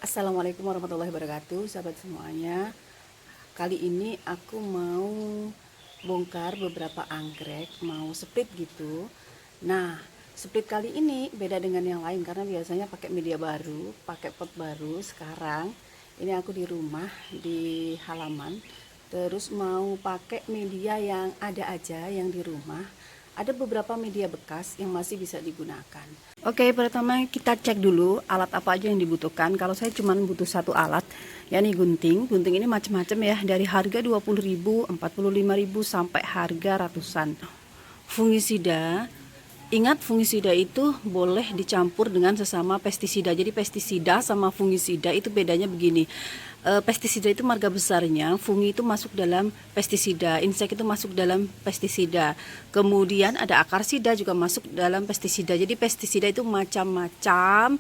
Assalamualaikum warahmatullahi wabarakatuh, sahabat semuanya. Kali ini aku mau bongkar beberapa anggrek, mau split gitu. Nah, split kali ini beda dengan yang lain karena biasanya pakai media baru, pakai pot baru. Sekarang ini aku di rumah, di halaman, terus mau pakai media yang ada aja yang di rumah. Ada beberapa media bekas yang masih bisa digunakan. Oke, pertama kita cek dulu alat apa aja yang dibutuhkan. Kalau saya cuma butuh satu alat, yakni gunting. Gunting ini macam-macam ya, dari harga 20.000, 45.000 sampai harga ratusan. Fungisida, ingat fungisida itu boleh dicampur dengan sesama pestisida. Jadi pestisida sama fungisida itu bedanya begini. Pestisida itu marga besarnya, fungi itu masuk dalam pestisida, insek itu masuk dalam pestisida. Kemudian ada akarsida juga masuk dalam pestisida. Jadi pestisida itu macam-macam,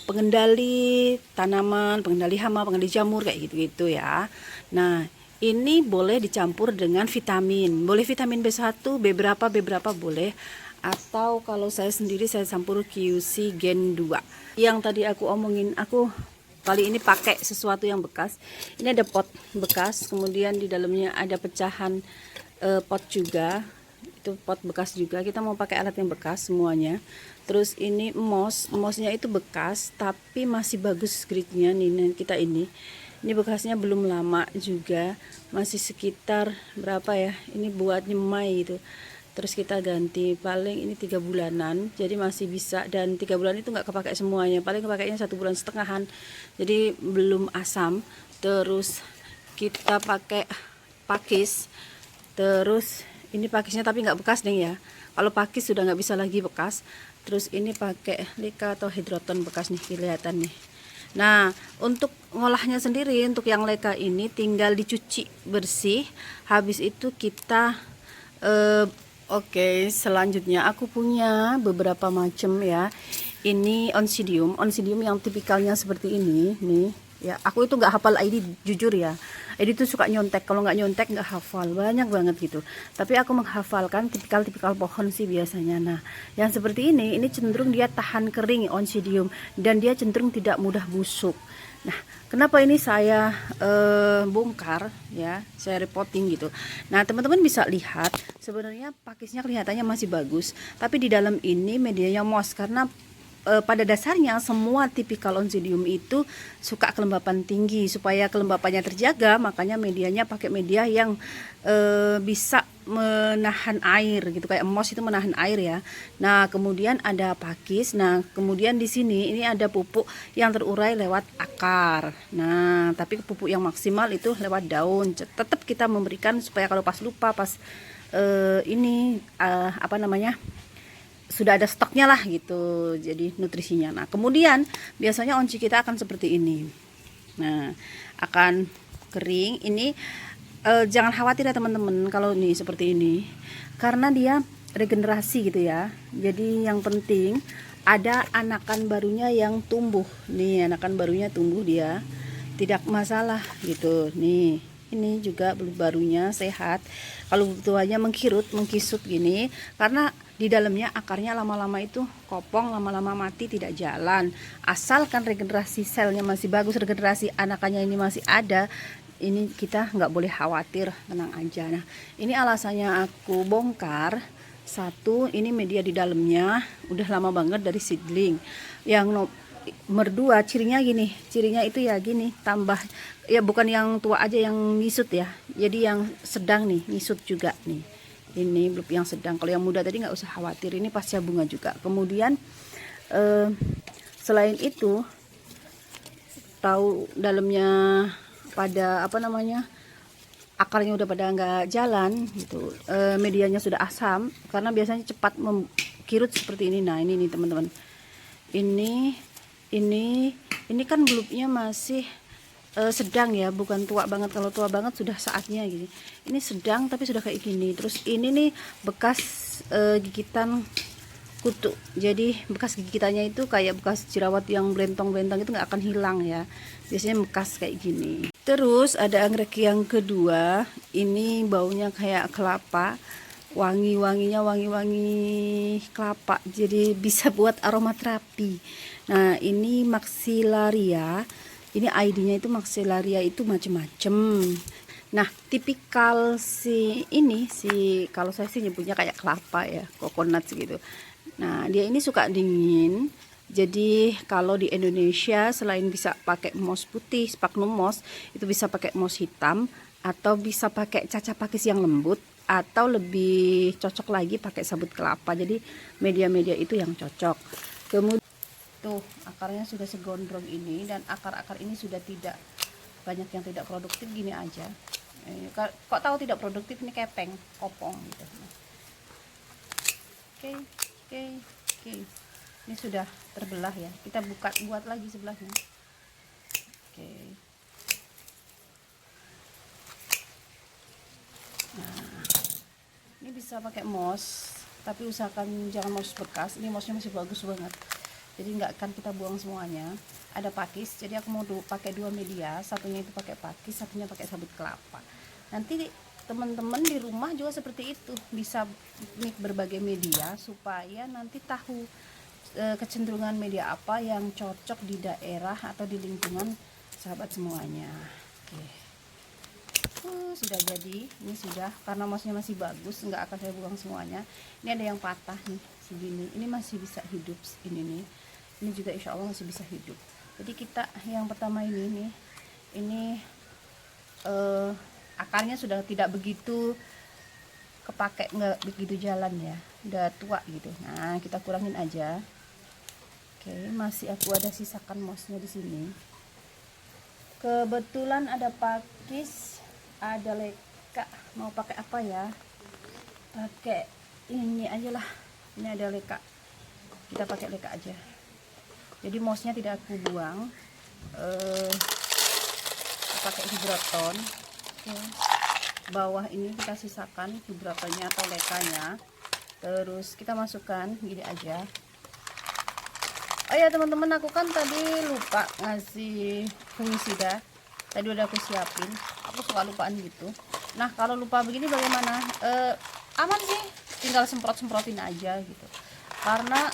pengendali tanaman, pengendali hama, pengendali jamur kayak gitu-gitu ya. Nah, ini boleh dicampur dengan vitamin. Boleh vitamin B1, B berapa boleh. Atau kalau saya sendiri saya campur QC Gen 2. Yang tadi aku omongin, aku kali ini pakai sesuatu yang bekas. Ini ada pot bekas, kemudian di dalamnya ada pecahan pot juga. Itu pot bekas juga. Kita mau pakai alat yang bekas semuanya. Terus ini emosnya itu bekas tapi masih bagus gridnya nih kita ini. Ini bekasnya belum lama juga, masih sekitar berapa ya? Ini buat nyemai itu. Terus kita ganti, paling ini 3 bulanan, jadi masih bisa. Dan 3 bulan itu nggak kepakai semuanya, paling kepakainya 1,5 bulan, jadi belum asam. Terus kita pakai pakis. Terus ini pakisnya tapi nggak bekas nih ya, kalau pakis sudah nggak bisa lagi bekas. Terus ini pakai lika atau hidroton bekas nih, kelihatan nih. Nah, untuk ngolahnya sendiri, untuk yang leka ini tinggal dicuci bersih. Habis itu kita oke, selanjutnya aku punya beberapa macam ya. Ini Oncidium yang tipikalnya seperti ini nih. Ya, aku itu nggak hafal ID jujur ya. ID itu suka nyontek, kalau nggak nyontek nggak hafal, banyak banget gitu. Tapi aku menghafalkan tipikal-tipikal pohon sih biasanya. Nah, yang seperti ini cenderung dia tahan kering Oncidium dan dia cenderung tidak mudah busuk. Nah, kenapa ini saya bongkar ya, saya reporting gitu. Nah, teman-teman bisa lihat sebenarnya pakisnya kelihatannya masih bagus, tapi di dalam ini medianya moss karena pada dasarnya semua tipikal Oncidium itu suka kelembapan tinggi. Supaya kelembapannya terjaga, makanya medianya pakai media yang bisa menahan air gitu, kayak moss itu menahan air ya. Nah, kemudian ada pakis. Nah, kemudian di sini ini ada pupuk yang terurai lewat akar. Nah, tapi pupuk yang maksimal itu lewat daun. Tetap kita memberikan supaya kalau pas lupa, pas apa namanya, sudah ada stoknya lah gitu, jadi nutrisinya. Nah, kemudian biasanya onci kita akan seperti ini. Nah, akan kering. Ini jangan khawatir ya teman-teman kalau ini seperti ini, karena dia regenerasi gitu ya. Jadi yang penting ada anakan barunya yang tumbuh. Nih, anakan barunya tumbuh, dia tidak masalah gitu. Nih, ini juga barunya sehat. Kalau tuanya mengkisut gini, karena di dalamnya akarnya lama-lama itu kopong, lama-lama mati, tidak jalan. Asalkan regenerasi selnya masih bagus, regenerasi anakannya ini masih ada, ini kita nggak boleh khawatir, tenang aja. Nah, ini alasannya aku bongkar. Satu, ini media di dalamnya udah lama banget dari seedling. Yang nomor 2, cirinya gini, cirinya itu ya gini, tambah ya, bukan yang tua aja yang ngisut ya, jadi yang sedang nih ngisut juga nih. Ini belum yang sedang. Kalau yang muda tadi nggak usah khawatir, ini pasca bunga juga. Kemudian selain itu, tahu dalamnya pada apa namanya, akarnya udah pada nggak jalan gitu, medianya sudah asam karena biasanya cepat mengkirut seperti ini. Nah, ini nih teman-teman, ini kan bulbnya masih sedang ya, bukan tua banget. Kalau tua banget sudah saatnya gini. Ini sedang tapi sudah kayak gini. Terus ini nih bekas gigitan kutu. Jadi bekas gigitannya itu kayak bekas jerawat yang belentong-belentong, itu nggak akan hilang ya. Biasanya bekas kayak gini. Terus ada anggrek yang kedua. Ini baunya kayak kelapa. Wangi-wanginya wangi-wangi kelapa. Jadi bisa buat aromaterapi. Nah, ini maxillaria. Ini ID-nya itu maxillaria itu macem-macem. Nah, tipikal kalau saya sih nyebutnya kayak kelapa ya, coconut gitu. Nah, dia ini suka dingin. Jadi kalau di Indonesia selain bisa pakai moss putih, sphagnum moss, itu bisa pakai moss hitam atau bisa pakai caca pakis yang lembut atau lebih cocok lagi pakai sabut kelapa. Jadi media-media itu yang cocok. Kemudian tuh akarnya sudah segondrong ini, dan akar-akar ini sudah tidak banyak yang tidak produktif gini aja. Kok tahu tidak produktif, ini kepeng kopong gitu. Oke, oke, oke, ini sudah terbelah ya, kita buat lagi sebelahnya. Oke, nah ini bisa pakai moss, tapi usahakan jangan moss bekas. Ini mossnya masih bagus banget, jadi nggak akan kita buang semuanya. Ada pakis, jadi aku mau pakai 2 media, satunya itu pakai pakis, satunya pakai sabut kelapa. Nanti teman-teman di rumah juga seperti itu, bisa mix berbagai media supaya nanti tahu kecenderungan media apa yang cocok di daerah atau di lingkungan sahabat semuanya. Oke. Sudah jadi, ini sudah, karena mossnya masih bagus, nggak akan saya buang semuanya. Ini ada yang patah nih segini, ini masih bisa hidup. Ini juga insya Allah masih bisa hidup. Jadi kita yang pertama ini nih, ini akarnya sudah tidak begitu kepake, nggak begitu jalan ya, udah tua gitu. Nah, kita kurangin aja. Oke, masih aku ada sisakan mossnya di sini. Kebetulan ada pakis, ada leka. Mau pakai apa ya? Pakai ini aja lah. Ini ada leka. Kita pakai leka aja. Jadi mossnya tidak aku buang. Pakai hidroton. Oke. Bawah ini kita sisakan hidrotonnya atau lekanya. Terus kita masukkan gini aja. Oh ya teman-teman, aku kan tadi lupa ngasih fungisida. Tadi udah aku siapin. Aku suka lupaan gitu. Nah, kalau lupa begini bagaimana? Aman sih, tinggal semprot-semprotin aja gitu. Karena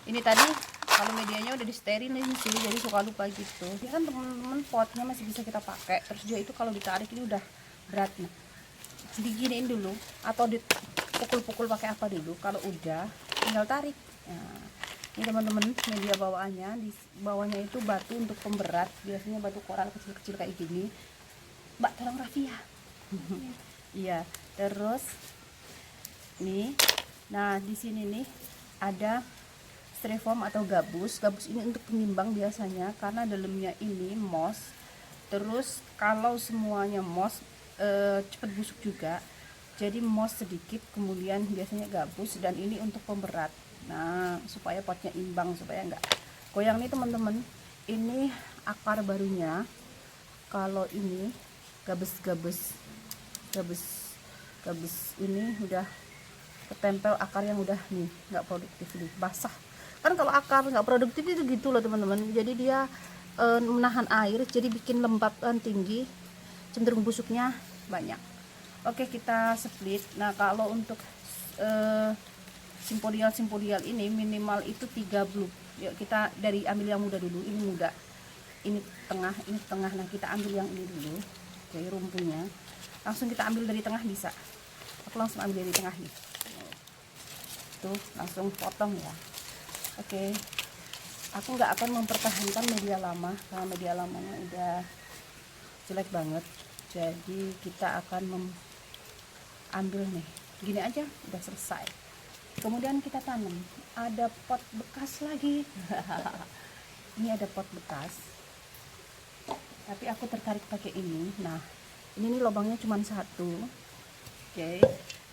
ini tadi kalau medianya udah disterilin sih, jadi suka lupa gitu. Ya kan teman-teman, potnya masih bisa kita pakai. Terus juga itu kalau ditarik ini udah berat. Nah, diginiin dulu atau dipukul-pukul pakai apa dulu. Kalau udah tinggal tarik. Nah, ini teman-teman, media bawaannya, di bawahnya itu batu untuk pemberat, biasanya batu koral kecil-kecil kayak gini. Mbak, tolong Rafia. Iya, terus nih, nah di sini nih ada styrofoam atau gabus. Gabus ini untuk penyimbang biasanya, karena dalamnya ini moss. Terus kalau semuanya moss cepat busuk juga, jadi moss sedikit, kemudian biasanya gabus, dan ini untuk pemberat. Nah, supaya potnya imbang, supaya enggak goyang nih teman-teman. Ini akar barunya. Kalau ini gabus ini udah ketempel akar yang udah nih nggak produktif nih, basah. Kan kalau akar nggak produktif itu gitu loh teman-teman. Jadi dia menahan air, jadi bikin lembabkan tinggi, cenderung busuknya banyak. Oke, kita split. Nah, kalau untuk simpodial ini minimal itu 3 blue. Yuk kita ambil yang muda dulu. Ini muda, ini tengah. Nah, kita ambil yang ini dulu. Oke, rumpunya langsung kita ambil dari tengah bisa. Aku langsung ambil dari tengah nih. Tuh, langsung potong ya. Oke, aku nggak akan mempertahankan media lama karena media lamanya udah jelek banget. Jadi kita akan ambil nih, gini aja udah selesai. Kemudian kita tanam. Ada pot bekas lagi. Ini ada pot bekas, tapi aku tertarik pakai ini. Nah, ini nih lubangnya cuma 1. Oke.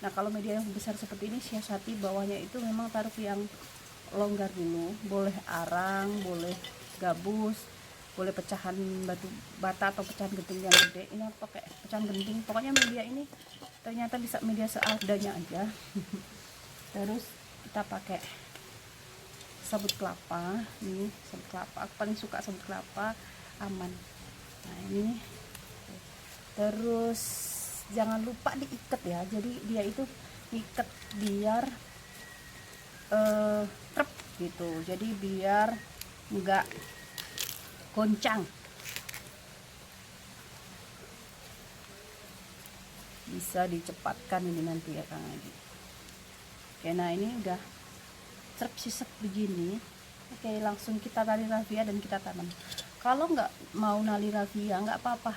Nah, kalau media yang besar seperti ini, siasati bawahnya itu memang taruh yang longgar dulu. Boleh arang, boleh gabus, boleh pecahan batu bata atau pecahan genting yang gede. Ini aku pakai pecahan genting. Pokoknya media ini ternyata bisa media seadanya aja. Terus kita pakai sabut kelapa. Nih sabut kelapa, aku paling suka sabut kelapa, aman. Nah, ini terus jangan lupa diikat ya, jadi dia itu ikat biar trep gitu, jadi biar nggak goncang. Bisa dicepatkan ini nanti ya Kang Adi. Oke, nah ini udah sisep begini. Oke, langsung kita tali rafia dan kita tanam. Kalau nggak mau nali rafia nggak apa-apa,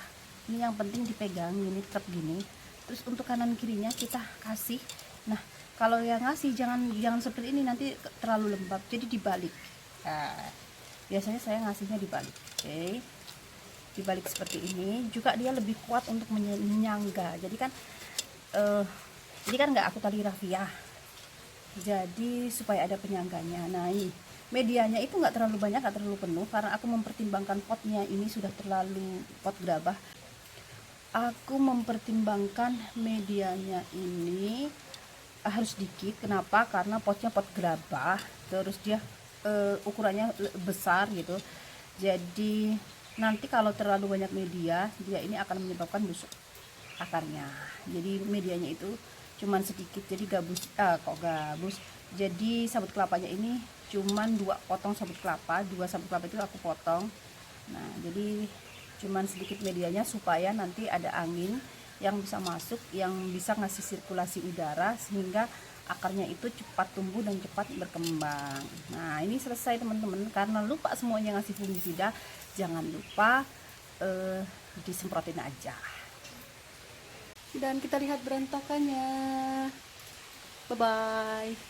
ini yang penting dipegang ini tetap gini. Terus untuk kanan kirinya kita kasih. Nah, kalau yang ngasih jangan seperti ini, nanti terlalu lembab, jadi dibalik. Nah, biasanya saya ngasihnya dibalik. Oke, dibalik seperti ini juga dia lebih kuat untuk menyangga. Jadi kan nggak aku tali rafia, jadi supaya ada penyangganya. Nah, ini medianya itu nggak terlalu banyak, nggak terlalu penuh, karena aku mempertimbangkan potnya ini sudah terlalu pot gerabah. Aku mempertimbangkan medianya ini harus sedikit. Kenapa? Karena potnya pot gerabah, terus dia ukurannya besar gitu. Jadi nanti kalau terlalu banyak media, dia ini akan menyebabkan busuk akarnya. Jadi medianya itu cuman sedikit, jadi gabus. Jadi sabut kelapanya ini cuman 2 potong sabut kelapa, 2 sabut kelapa itu aku potong. Nah, jadi cuman sedikit medianya supaya nanti ada angin yang bisa masuk, yang bisa ngasih sirkulasi udara sehingga akarnya itu cepat tumbuh dan cepat berkembang. Nah, ini selesai teman-teman. Karena lupa semuanya ngasih fungisida, jangan lupa disemprotin aja. Dan kita lihat berantakannya. Bye bye.